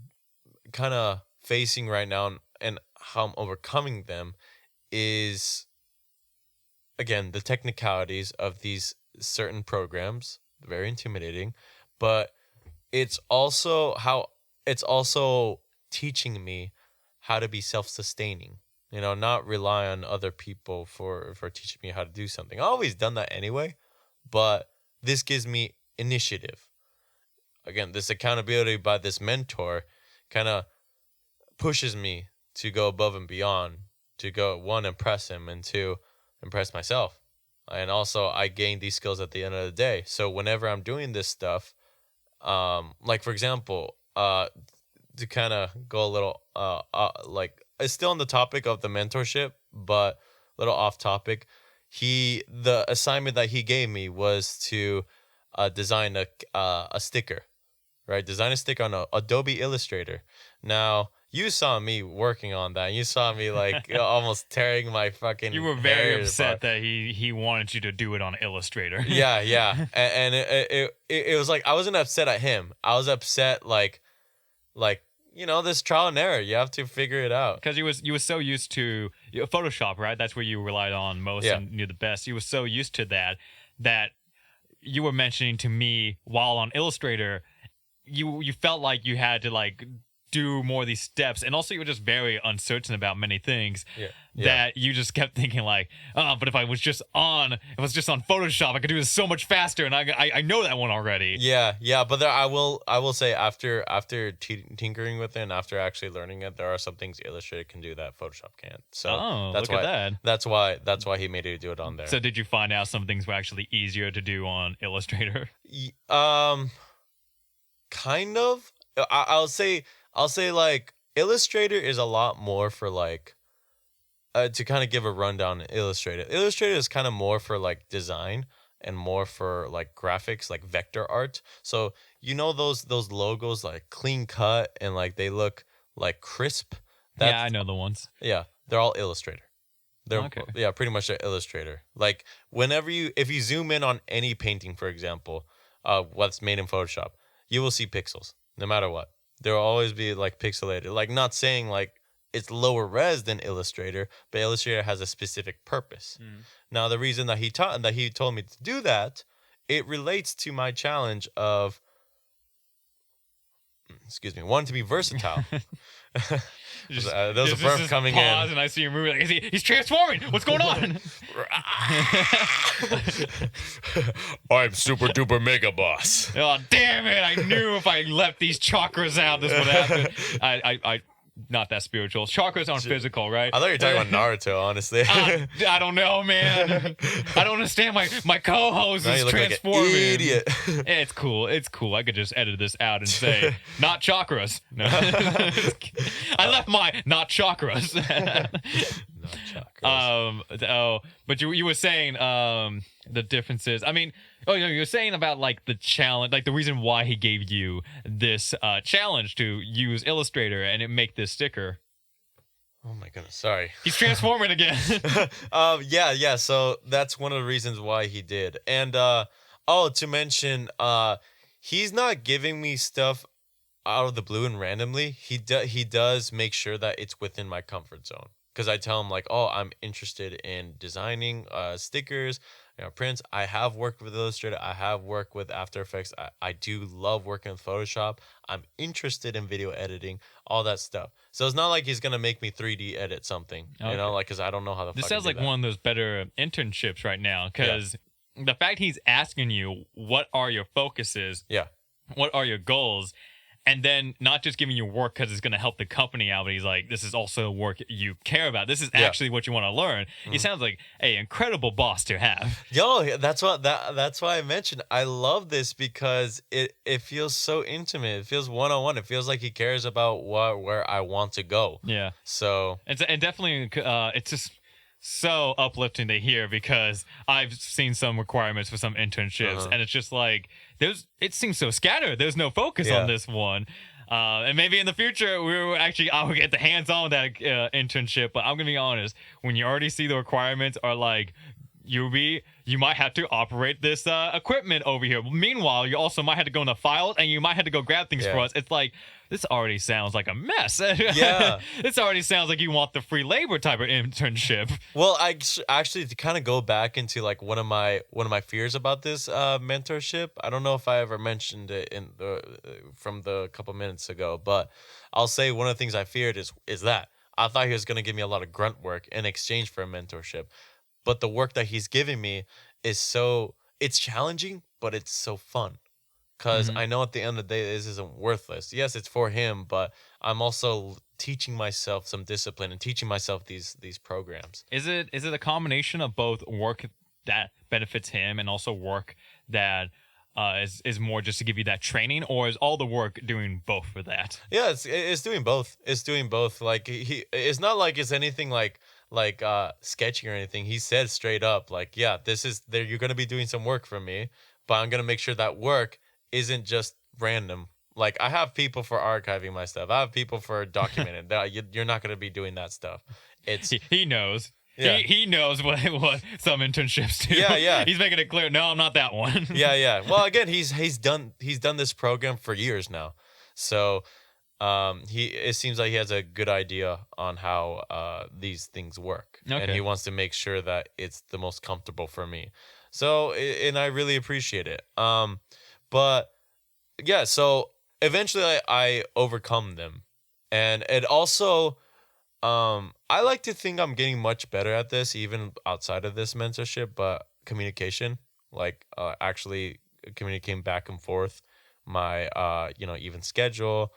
Speaker 2: kind of facing right now, and how I'm overcoming them, is, again, the technicalities of these certain programs, very intimidating, but it's also teaching me how to be self-sustaining, not rely on other people for teaching me how to do something. I've always done that anyway, but this gives me initiative. Again, this accountability by this mentor kind of pushes me to go above and beyond, to go, one, impress him, and two, impress myself. And also, I gain these skills at the end of the day. So whenever I'm doing this stuff, like for example, to kind of go a little, like, it's still on the topic of the mentorship, but a little off topic. The assignment that he gave me was to design a sticker, right? Design a sticker on Adobe Illustrator. Now, you saw me working on that. You saw me like almost tearing my fucking.
Speaker 1: You were very upset that he wanted you to do it on Illustrator.
Speaker 2: Yeah. And it was like, I wasn't upset at him. I was upset like this trial and error. You have to figure it out.
Speaker 1: Because you was so used to Photoshop, right? That's where you relied on most and knew the best. You were so used to that you were mentioning to me while on Illustrator, you felt like you had to like do more of these steps, and also you were just very uncertain about many things that you just kept thinking like, oh, but if I was just on Photoshop, I could do this so much faster, and I know that one already.
Speaker 2: But I will say after tinkering with it and after actually learning it, there are some things Illustrator can do that Photoshop can't. So
Speaker 1: look at that.
Speaker 2: That's why he made you do it on there.
Speaker 1: So did you find out some things were actually easier to do on Illustrator?
Speaker 2: Kind of. I'll say like Illustrator is a lot more for like to kind of give a rundown on Illustrator. Illustrator is kind of more for like design and more for like graphics, like vector art. So you know those logos like clean cut and like they look like crisp.
Speaker 1: Yeah, I know the ones.
Speaker 2: Yeah, they're all Illustrator. They're
Speaker 1: okay.
Speaker 2: pretty much an Illustrator. Like if you zoom in on any painting, for example, what's made in Photoshop, you will see pixels no matter what. There will always be like pixelated. Like not saying like it's lower res than Illustrator, but Illustrator has a specific purpose. Now the reason that he told me to do that, it relates to my challenge of wanting to be versatile. There was a burp coming
Speaker 1: pause
Speaker 2: in,
Speaker 1: and I see him moving. Like, he's transforming. What's going on?
Speaker 2: I'm super duper mega boss.
Speaker 1: Oh damn it! I knew if I left these chakras out, this would happen. I not that spiritual. Chakras aren't physical, right?
Speaker 2: I thought you were talking about Naruto, honestly.
Speaker 1: I don't know, man. I don't understand. My co-host is transforming.
Speaker 2: Like an idiot.
Speaker 1: It's cool. It's cool. I could just edit this out and say not chakras. No. I left my not chakras.
Speaker 2: Not chakras.
Speaker 1: But you were saying the differences. I mean, you were saying about like the challenge, like the reason why he gave you this challenge to use Illustrator and it make this sticker.
Speaker 2: Oh my goodness, sorry.
Speaker 1: He's transforming again.
Speaker 2: Yeah. So that's one of the reasons why he did. And to mention, he's not giving me stuff out of the blue and randomly. He does make sure that it's within my comfort zone. Because I tell him like, oh, I'm interested in designing stickers, prints. I have worked with Illustrator. I have worked with After Effects. I do love working with Photoshop. I'm interested in video editing, all that stuff. So it's not like he's gonna make me 3D edit something, like because I don't know how the.
Speaker 1: This sounds like one of those better internships right now, because the fact he's asking you what are your focuses, what are your goals. And then not just giving you work because it's going to help the company out, but he's like, this is also work you care about. This is actually what you want to learn. He sounds like an incredible boss to have.
Speaker 2: Yo, that's why I mentioned I love this because it feels so intimate. It feels one-on-one. It feels like he cares about where I want to go. Yeah. So
Speaker 1: and definitely, it's just so uplifting to hear because I've seen some requirements for some internships, and it's just like it seems so scattered. There's no focus on this one. And maybe in the future I'll get the hands-on with that internship. But I'm gonna be honest, when you already see the requirements are like you might have to operate this equipment over here. Meanwhile, you also might have to go in the files and you might have to go grab things for us. It's like, this already sounds like a mess. Yeah. This already sounds like you want the free labor type of internship.
Speaker 2: Well, I actually, to kind of go back into like one of my fears about this mentorship. I don't know if I ever mentioned it from the couple minutes ago, but I'll say one of the things I feared is that I thought he was going to give me a lot of grunt work in exchange for a mentorship. But the work that he's giving me it's challenging, but it's so fun. Because I know at the end of the day, this isn't worthless. Yes, it's for him, but I'm also teaching myself some discipline and teaching myself these programs.
Speaker 1: Is it a combination of both work that benefits him and also work that is more just to give you that training, or is all the work doing both for that?
Speaker 2: Yeah, it's doing both. It's doing both. Like it's not like it's anything like sketching or anything. He said straight up, like, yeah, you're gonna be doing some work for me, but I'm gonna make sure that work isn't just random. Like, I have people for archiving my stuff. I have people for documenting. You're not gonna be doing that stuff.
Speaker 1: He knows. Yeah. He knows what some internships do.
Speaker 2: Yeah.
Speaker 1: He's making it clear. No, I'm not that one.
Speaker 2: Yeah. Well, again, he's done this program for years now. So it seems like he has a good idea on how these things work, and
Speaker 1: Okay.
Speaker 2: he wants to make sure that it's the most comfortable for me. So and I really appreciate it. But yeah, so eventually I overcome them, and it also I like to think I'm getting much better at this even outside of this mentorship, but communication, like actually communicating back and forth my even schedule,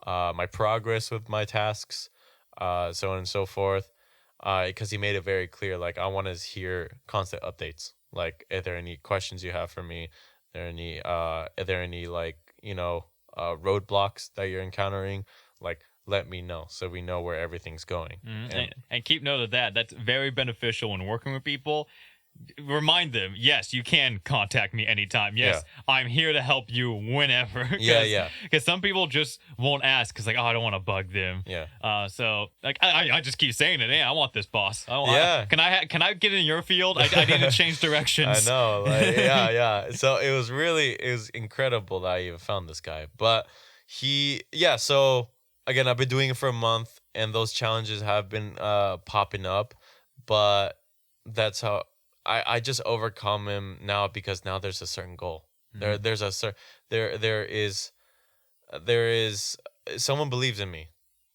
Speaker 2: my progress with my tasks, so on and so forth. Because he made it very clear, like I want to hear constant updates. Like, are there any questions you have for me? Are there any like roadblocks that you're encountering? Like, let me know so we know where everything's going.
Speaker 1: And keep note of that. That's very beneficial when working with people. Remind them, yes, you can contact me anytime. Yes, I'm here to help you whenever.
Speaker 2: Yeah.
Speaker 1: Because some people just won't ask because, like, oh, I don't want to bug them.
Speaker 2: Yeah.
Speaker 1: So, like, I just keep saying it. Hey, I want this, boss.
Speaker 2: Yeah.
Speaker 1: Can I get in your field? I need to change directions.
Speaker 2: I know. Like, yeah. So it was incredible that I even found this guy. But so again, I've been doing it for a month, and those challenges have been popping up. But that's how I just overcome him now, because now there's a certain goal.
Speaker 1: Mhm.
Speaker 2: There is someone believes in me.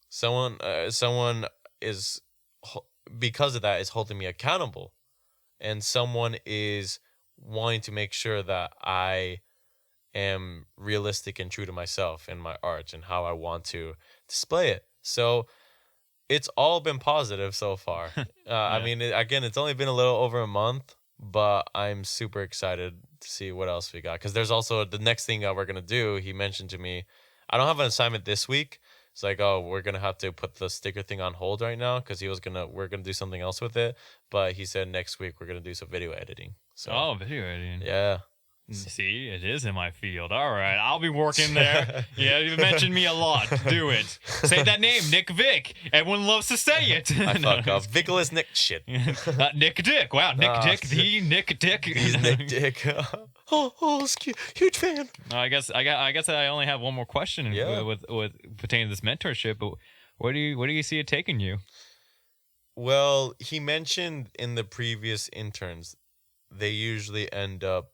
Speaker 2: Someone is because of that is holding me accountable, and someone is wanting to make sure that I am realistic and true to myself in my art and how I want to display it. So it's all been positive so far. I
Speaker 1: Yeah.
Speaker 2: mean, again, it's only been a little over a month, but I'm super excited to see what else we got. Because there's also the next thing that we're gonna do. He mentioned to me, I don't have an assignment this week. It's like, oh, we're gonna have to put the sticker thing on hold right now because we're gonna do something else with it. But he said next week we're gonna do some video editing. So
Speaker 1: Oh, video editing.
Speaker 2: yeah.
Speaker 1: See, it is in my field. All right, I'll be working there. Yeah, you mentioned me a lot. Do it. Say that name, Nick Vick. Everyone loves to say it.
Speaker 2: I fuck up. Nicholas Nick shit.
Speaker 1: Nick Dick. Wow, Nick Dick, the Nick Dick.
Speaker 2: He's Nick Dick. Huge fan.
Speaker 1: I guess I only have one more question with pertaining to this mentorship. But where do you see it taking you?
Speaker 2: Well, he mentioned in the previous interns, they usually end up.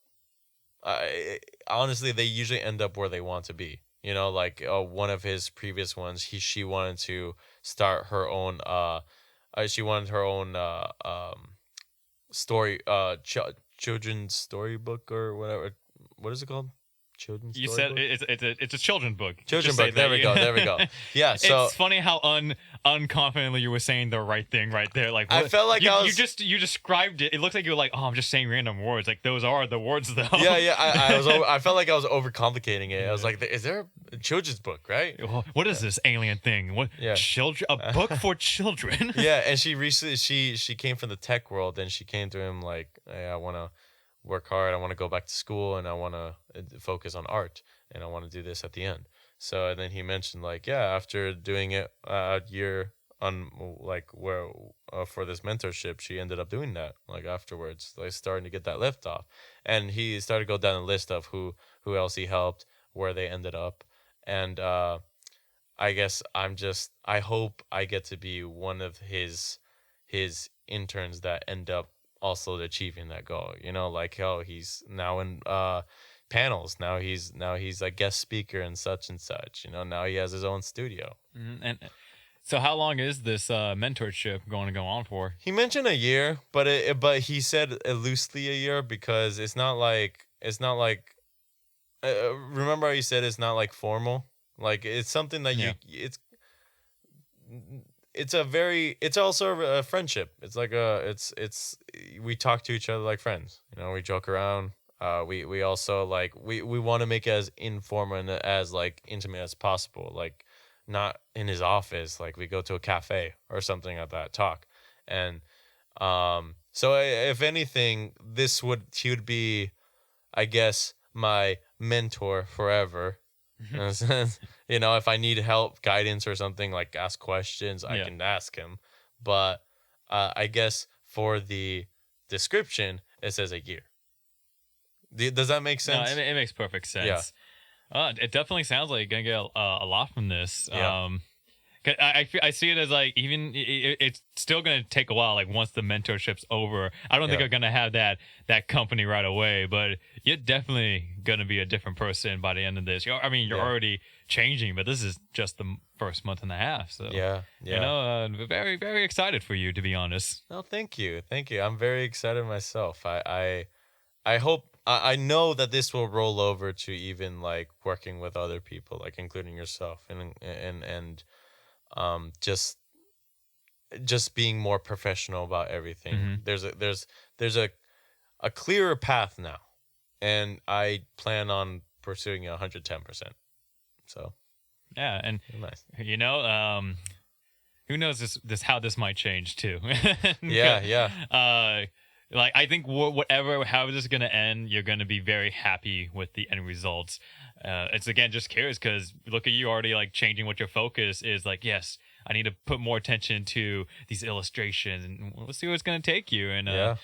Speaker 2: Honestly, they usually end up where they want to be. Like one of his previous ones, she wanted to start her own. She wanted her own story, children's storybook or whatever. What is it called? Children's.
Speaker 1: You
Speaker 2: storybook?
Speaker 1: said it's a children's book.
Speaker 2: Children's
Speaker 1: Just say
Speaker 2: book. There we go. There we go. Yeah. So
Speaker 1: it's funny how unconfidently you were saying the right thing right there. Like
Speaker 2: I felt like
Speaker 1: you described it. It looks like you were like, oh, I'm just saying random words. Like those are the words though.
Speaker 2: Yeah. I felt like I was overcomplicating it. I was like, is there a children's book, right?
Speaker 1: What is this alien thing? What children? A book for children?
Speaker 2: Yeah. And she recently she came from the tech world, and she came to him like, hey, I want to work hard. I want to go back to school, and I want to focus on art, and I want to do this at the end. So and then he mentioned like, after doing it a year on like where for this mentorship, she ended up doing that like afterwards, like starting to get that lift off, and he started to go down a list of who else he helped, where they ended up, and I guess I hope I get to be one of his interns that end up also achieving that goal. Like, oh, he's now in panels. Now he's a guest speaker and such and such. Now he has his own studio.
Speaker 1: And so, how long is this mentorship going to go on for?
Speaker 2: He mentioned a year, but he said loosely a year because it's not like remember how he said it's not like formal. Like it's something that it's also a friendship. It's like we talk to each other like friends. We joke around. We also like we want to make it as informal and as like intimate as possible. Like not in his office. Like we go to a cafe or something like that, talk. And so if anything, he would be, I guess, my mentor forever. If I need help, guidance, or something, like ask questions, I can ask him. But I guess for the description, it says a year. Does that make sense?
Speaker 1: No, it makes perfect sense. It definitely sounds like you're gonna get a lot from this.
Speaker 2: Yeah.
Speaker 1: 'Cause I see it as like even it's still gonna take a while. Like once the mentorship's over, I don't think
Speaker 2: Yeah.
Speaker 1: you're gonna have that company right away. But you're definitely gonna be a different person by the end of this. I mean, you're
Speaker 2: Yeah.
Speaker 1: already changing, but this is just the first month and a half. So
Speaker 2: Yeah.
Speaker 1: you know, very very excited for you, to be honest.
Speaker 2: No, thank you. Thank you. I'm very excited myself. I hope I know that this will roll over to even like working with other people, like including yourself, and just being more professional about everything.
Speaker 1: Hmm.
Speaker 2: There's a clearer path now, and I plan on pursuing it 110%. So
Speaker 1: Yeah, and
Speaker 2: nice.
Speaker 1: you know, who knows this how this might change too.
Speaker 2: Yeah, yeah,
Speaker 1: Like I think however this is gonna end, you're gonna be very happy with the end results. It's again just curious because look at you already like changing what your focus is. Like yes, I need to put more attention to these illustrations, and we'll see where it's gonna take you. And
Speaker 2: yeah.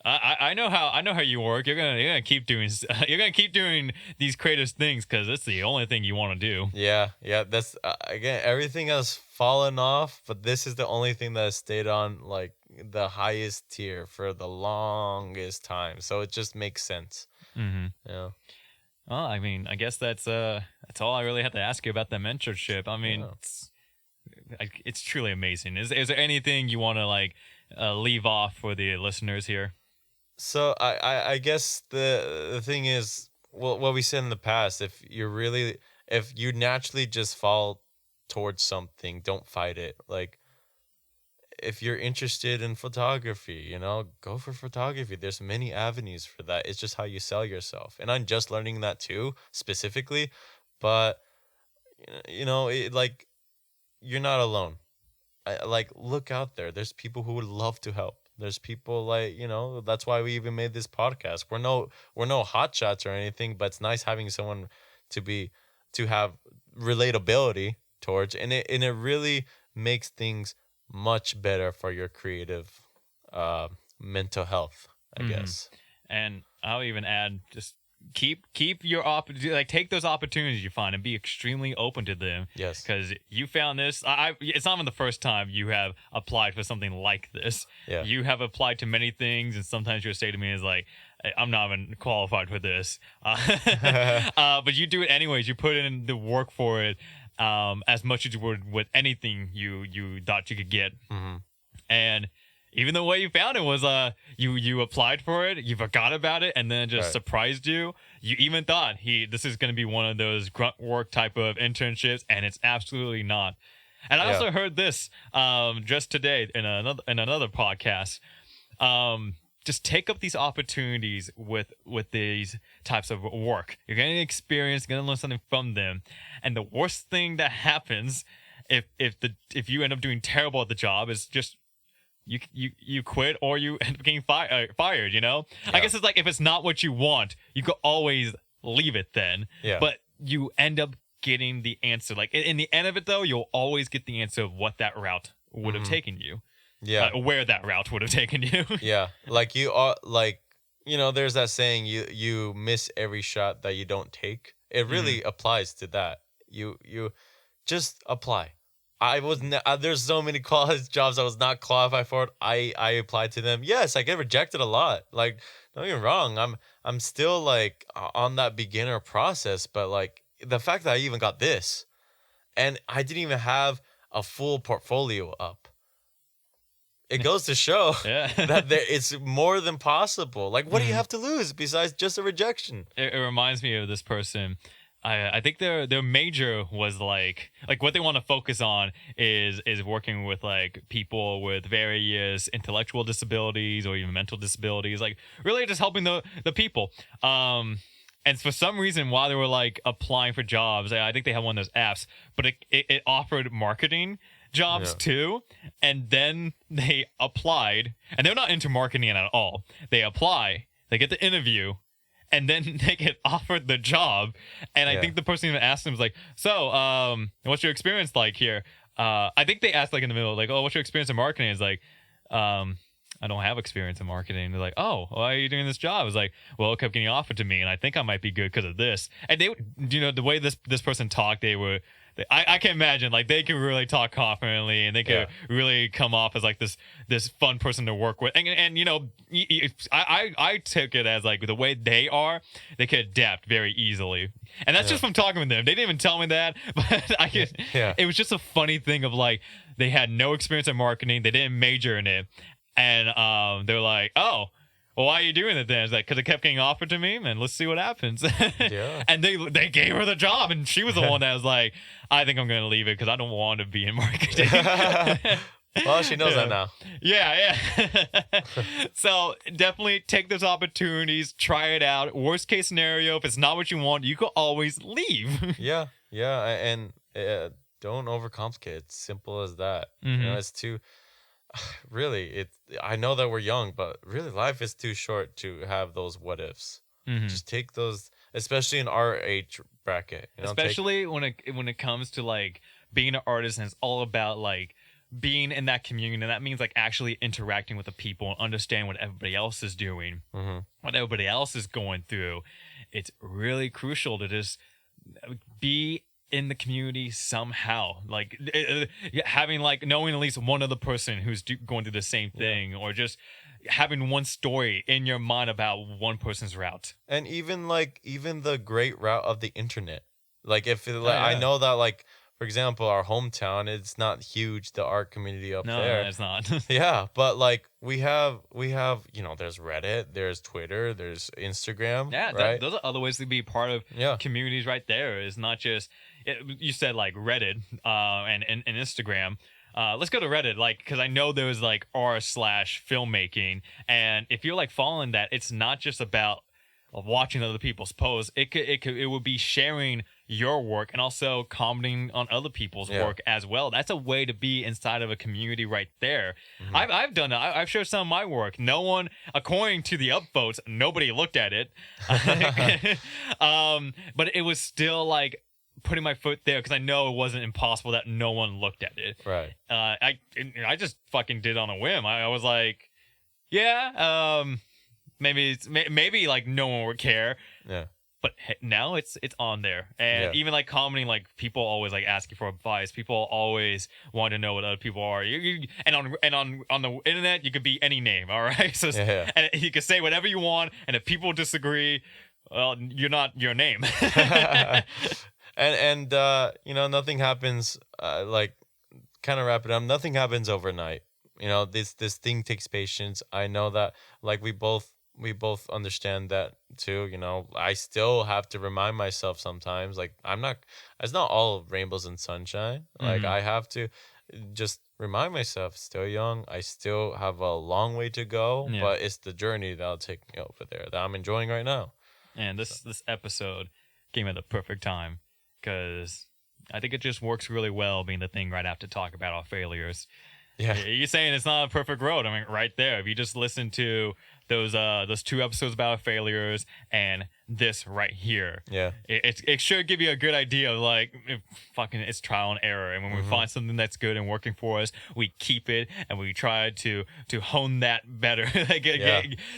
Speaker 1: I know how you work. You're gonna keep doing you're gonna keep doing these creative things because it's the only thing you want to do.
Speaker 2: Yeah, yeah. That's again, everything has fallen off, but this is the only thing that has stayed on like the highest tier for the longest time. So it just makes sense.
Speaker 1: Mm-hmm.
Speaker 2: Yeah.
Speaker 1: Well, I mean, I guess that's all I really have to ask you about the mentorship. I mean,
Speaker 2: Yeah.
Speaker 1: it's truly amazing. Is there anything you want to like leave off for the listeners here?
Speaker 2: So I guess the thing is, well, what we said in the past, if you naturally just fall towards something, don't fight it. Like if you're interested in photography, go for photography. There's many avenues for that. It's just how you sell yourself. And I'm just learning that too, specifically. But like you're not alone. Like look out there. There's people who would love to help. There's people like, that's why we even made this podcast. We're no hotshots or anything, but it's nice having someone to have relatability towards, and it really makes things much better for your creative mental health, I guess.
Speaker 1: And I'll even add just keep your like take those opportunities you find and be extremely open to them.
Speaker 2: Yes.
Speaker 1: Because you found this. It's not even the first time you have applied for something like this.
Speaker 2: Yeah.
Speaker 1: You have applied to many things, and sometimes you'll say to me is like, "Hey, I'm not even qualified for this," but you do it anyways. You put in the work for it, as much as you would with anything you thought you could get.
Speaker 2: Mm-hmm.
Speaker 1: And even the way you found it was you applied for it, you forgot about it, and then it just surprised you. You even thought this is going to be one of those grunt work type of internships, and it's absolutely not. And I also heard this just today in another podcast. Just take up these opportunities with these types of work. You're getting experience, you're gonna learn something from them. And the worst thing that happens if you end up doing terrible at the job is just you quit or you end up getting fired. I guess it's like if it's not what you want, you could always leave it then.
Speaker 2: Yeah.
Speaker 1: But you end up getting the answer. Like in the end of it though, you'll always get the answer of what that route would have taken you.
Speaker 2: Yeah.
Speaker 1: Where that route would have taken you.
Speaker 2: Yeah. Like you are like, there's that saying, you miss every shot that you don't take. It really applies to that. You just apply. There's so many college jobs I was not qualified for. I applied to them. Yes, I get rejected a lot. Like, don't get me wrong. I'm still like on that beginner process, but like the fact that I even got this, and I didn't even have a full portfolio up. It goes to show that it's more than possible. Like, what do you have to lose besides just a rejection?
Speaker 1: It reminds me of this person. I think their major was like what they want to focus on is working with like people with various intellectual disabilities or even mental disabilities, like really just helping the people. And for some reason, while they were like applying for jobs, I think they had one of those apps, but it offered marketing jobs too. And then they applied, and they're not into marketing at all. They apply, they get the interview, and then they get offered the job. And I think the person even asked them was like, so, what's your experience like here? I think they asked like in the middle, like, oh, what's your experience in marketing? It's like, I don't have experience in marketing. They're like, oh, why are you doing this job? I was like, well, it kept getting offered to me, and I think I might be good because of this. And they, the way this person talked, I can imagine like they could really talk confidently, and they could really come off as like this fun person to work with. And I took it as like the way they are, they could adapt very easily. And that's just from talking with them. They didn't even tell me that, but it was just a funny thing of like they had no experience in marketing, they didn't major in it, and they're like, oh. Well, why are you doing it then? It's like, because it kept getting offered to me, and let's see what happens. And they gave her the job, and she was the one that was like, I think I'm going to leave it because I don't want to be in marketing.
Speaker 2: Well, she knows that now.
Speaker 1: Yeah. So definitely take those opportunities, try it out. Worst case scenario, if it's not what you want, you could always leave.
Speaker 2: Yeah. And don't overcomplicate. It's simple as that. It's too... Really, I know that we're young, but really life is too short to have those what ifs. Just take those, especially in our age bracket,
Speaker 1: especially when it comes to like being an artist, and it's all about like being in that community, and that means like actually interacting with the people and understanding what everybody else is doing, what everybody else is going through. It's really crucial to just be in the community somehow, like having like knowing at least one other person who's going through the same thing, or just having one story in your mind about one person's route.
Speaker 2: And even the great route of the internet, like if I know that, like, for example, our hometown, it's not huge, the art community up there.
Speaker 1: No, it's not.
Speaker 2: Yeah, but like we have there's Reddit, there's Twitter, there's Instagram.
Speaker 1: Yeah,
Speaker 2: right?
Speaker 1: Those are other ways to be part of communities right there. It's not just you said like Reddit and Instagram. Let's go to Reddit, like, because I know there was like r/filmmaking, and if you're like following that, it's not just about watching other people's posts. It would be sharing your work and also commenting on other people's work as well. That's a way to be inside of a community right there. I've done it. I've shared some of my work. No one, according to the upvotes, nobody looked at it. But it was still like putting my foot there because I know it wasn't impossible that no one looked at it.
Speaker 2: Right.
Speaker 1: I just fucking did it on a whim. I was like, maybe like no one would care.
Speaker 2: Yeah.
Speaker 1: But now it's on there, and even like commenting, like people always like asking for advice. People always want to know what other people are. And on the internet, you could be any name. All right, so and you can say whatever you want, and if people disagree, well, you're not your name.
Speaker 2: and nothing happens. Like, kind of wrap it up. Nothing happens overnight. This thing takes patience. I know that. Like we both understand that too. I still have to remind myself sometimes, like it's not all rainbows and sunshine. Like I have to just remind myself, still young, I still have a long way to go, but it's the journey that'll take me over there that I'm enjoying right now.
Speaker 1: And this episode came at the perfect time because I think it just works really well being the thing right after talk about our failures. Yeah, you're saying it's not a perfect road. I mean, right there. If you just listen to those 2 episodes about failures and this right here, it should give you a good idea of like it's trial and error. And when we find something that's good and working for us, we keep it and we try to hone that better.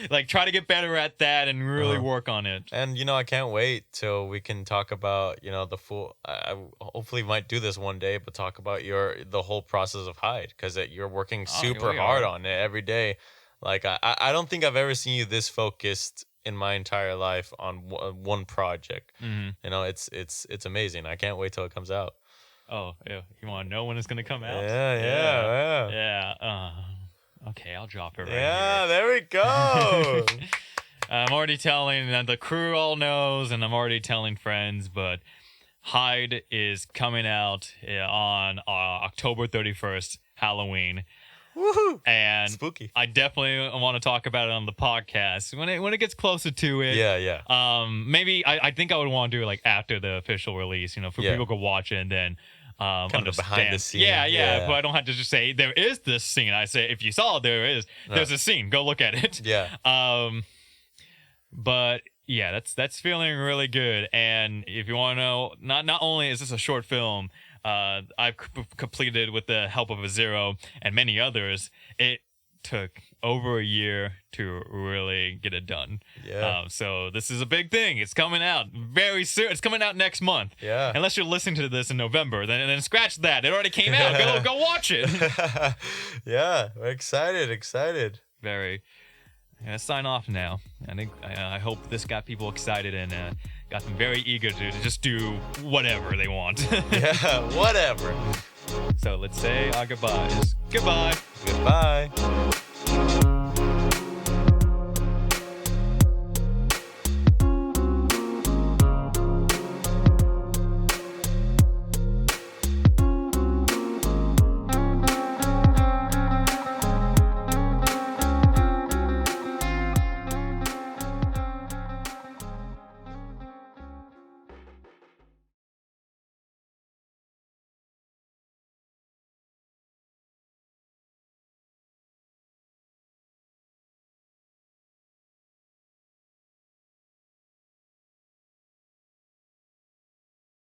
Speaker 1: Like try to get better at that and really work on it.
Speaker 2: And I can't wait till we can talk about the full. I hopefully might do this one day, but talk about the whole process of Hyde, because you're working super hard on it every day. Like I don't think I've ever seen you this focused in my entire life on one project. It's amazing. I can't wait till it comes out.
Speaker 1: Oh, yeah. You want to know when it's gonna come out?
Speaker 2: Yeah.
Speaker 1: Okay, I'll drop it right
Speaker 2: here. There we go.
Speaker 1: I'm already telling, and the crew all knows, and I'm already telling friends, but Hyde is coming out on October 31st, Halloween.
Speaker 2: Woohoo!
Speaker 1: And
Speaker 2: spooky.
Speaker 1: I definitely want to talk about it on the podcast when it gets closer to it.
Speaker 2: Yeah.
Speaker 1: Maybe I think I would want to do it like after the official release, for people to watch it and then
Speaker 2: kind of behind the scene.
Speaker 1: Yeah. But I don't have to just say there is this scene. I say if you saw it, there's a scene. Go look at it.
Speaker 2: Yeah.
Speaker 1: But yeah, that's feeling really good. And if you want to know, not only is this a short film. I've completed with the help of Azero and many others. It took over a year to really get it done.
Speaker 2: Yeah.
Speaker 1: So this is a big thing. It's coming out very soon. It's coming out next month.
Speaker 2: Yeah.
Speaker 1: Unless you're listening to this in November, then scratch that. It already came out. Go watch it.
Speaker 2: Yeah, we're excited.
Speaker 1: Very. I'm gonna sign off now. I hope this got people excited and got them very eager to just do whatever they want.
Speaker 2: Yeah, whatever.
Speaker 1: So let's say our goodbyes. Goodbye.
Speaker 2: Goodbye.